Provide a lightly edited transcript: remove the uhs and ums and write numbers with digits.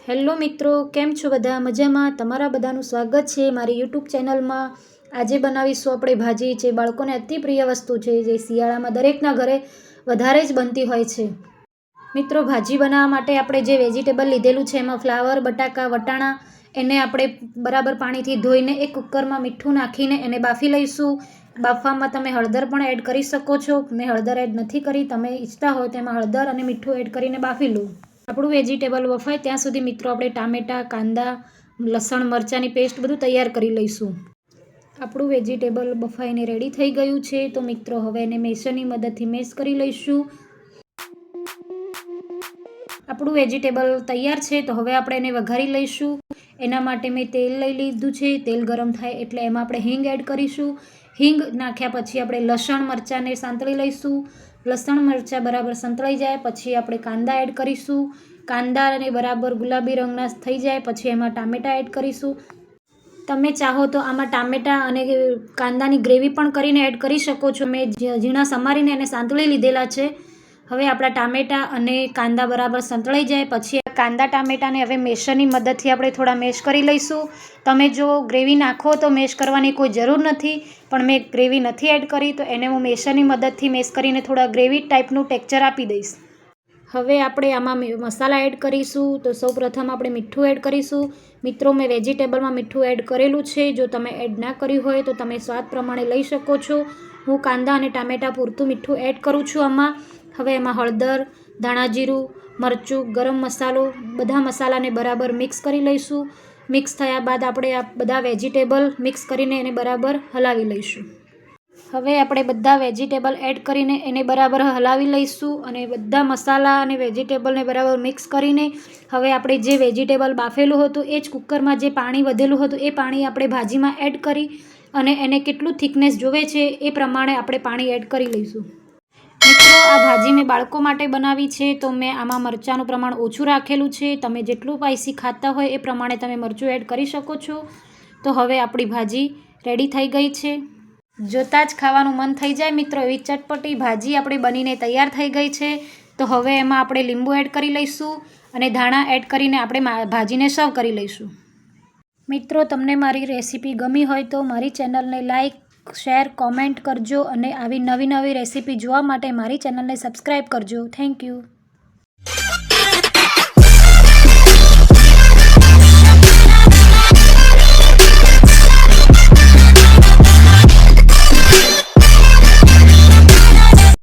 Hello મિત્રો, કેમ છો બધા? મજામાં? તમારા બધાનું સ્વાગત છે મારી યુટ્યુબ ચેનલમાં. આજે બનાવીશું આપણે ભાજી, જે બાળકોને અતિ પ્રિય વસ્તુ છે, જે શિયાળામાં દરેકના ઘરે વધારે જ બનતી હોય છે. મિત્રો, ભાજી બનાવવા માટે આપણે જે વેજીટેબલ લીધેલું છે એમાં ફ્લાવર, બટાકા, વટાણા, એને આપણે બરાબર પાણીથી ધોઈને એક કુકરમાં મીઠું નાખીને એને બાફી લઈશું. બાફવામાં તમે હળદર પણ એડ કરી શકો છો. મેં હળદર એડ નથી કરી. તમે ઈચ્છતા હોય તેમાં હળદર અને મીઠું એડ કરીને બાફી લો. આપણું વેજીટેબલ બફાય ત્યાં સુધી મિત્રો આપણે ટામેટાં, કાંદા, લસણ, મરચાંની પેસ્ટ બધું તૈયાર કરી લઈશું. આપણું વેજીટેબલ બફાઈને રેડી થઈ ગયું છે. તો મિત્રો હવે એને મેસરની મદદથી મેશ કરી લઈશું. આપણું વેજીટેબલ તૈયાર છે. તો હવે આપણે એને વઘારી લઈશું. એના માટે મેં તેલ લઈ લીધું છે. તેલ ગરમ થાય એટલે એમાં આપણે હિંગ એડ કરીશું. હિંગ નાખ્યા પછી આપણે લસણ, મરચાંને સાંતળી લઈશું. લસણ, મરચાં બરાબર સંતળાઈ જાય પછી આપણે કાંદા એડ કરીશું. કાંદાને બરાબર ગુલાબી રંગના થઈ જાય પછી એમાં ટામેટાં એડ કરીશું. તમે ચાહો તો આમાં ટામેટાં અને કાંદાની ગ્રેવી પણ કરીને એડ કરી શકો છો. મેં ઝીણા સમારીને એને સાંતળી લીધેલા છે. હવે આપણા ટામેટાં અને કાંદા બરાબર સંતળાઈ જાય પછી કાંદા ટામેટાને હવે મેશરની મદદથી આપણે થોડા મેશ કરી લઈશું. તમે જો ગ્રેવી નાખો તો મેશ કરવાની કોઈ જરૂર નથી, પણ મેં ગ્રેવી નથી એડ કરી તો એને હું મેશરની મદદથી મેશ કરીને થોડા ગ્રેવી ટાઈપનું ટેક્સચર આપી દઈશ. હવે આપણે આમાં મસાલા એડ કરીશું. તો સૌપ્રથમ આપણે મીઠું એડ કરીશું. મિત્રો, મેં વેજીટેબલમાં મીઠું એડ કરેલું છે. જો તમે એડ ના કર્યું હોય તો તમે સ્વાદ પ્રમાણે લઈ શકો છો. હું કાંદા અને ટામેટાં પૂરતું મીઠું એડ કરું છું આમાં. હવે એમાં હળદર, ધાણા જીરું, મરચું, ગરમ મસાલો, બધા મસાલાને બરાબર મિક્સ કરી લઈશું. મિક્સ થયા બાદ આપણે આ બધા વેજીટેબલ મિક્સ કરીને એને બરાબર હલાવી લઈશું. હવે આપણે બધા વેજીટેબલ એડ કરીને એને બરાબર હલાવી લઈશું અને બધા મસાલા અને વેજીટેબલને બરાબર મિક્સ કરીને હવે આપણે જે વેજીટેબલ બાફેલું હતું એ જ કુકરમાં જે પાણી વધેલું હતું એ પાણી આપણે ભાજીમાં એડ કરી અને એને કેટલું થિકનેસ જોવે છે એ પ્રમાણે આપણે પાણી એડ કરી લઈશું. મિત્રો, આ ભાજી મેં બાળકો માટે બનાવી છે તો મેં આમાં મરચાંનું પ્રમાણ ઓછું રાખેલું છે. તમે જેટલું સ્પાઈસી ખાતા હોય એ પ્રમાણે તમે મરચું એડ કરી શકો છો. તો હવે આપણી ભાજી રેડી થઈ ગઈ છે. જોતાં જ ખાવાનું મન થઈ જાય મિત્રો, એવી ચટપટી ભાજી આપણી બનીને તૈયાર થઈ ગઈ છે. તો હવે એમાં આપણે લીંબુ એડ કરી લઈશું અને ધાણા એડ કરીને આપણે ભાજીને સર્વ કરી લઈશું. મિત્રો, તમને મારી રેસીપી ગમી હોય તો મારી ચેનલને લાઈક, શેર, કોમેન્ટ કરજો અને આવી નવી રેસીપી જોવા માટે મારી ચેનલને સબસ્ક્રાઈબ કરજો. Thank you.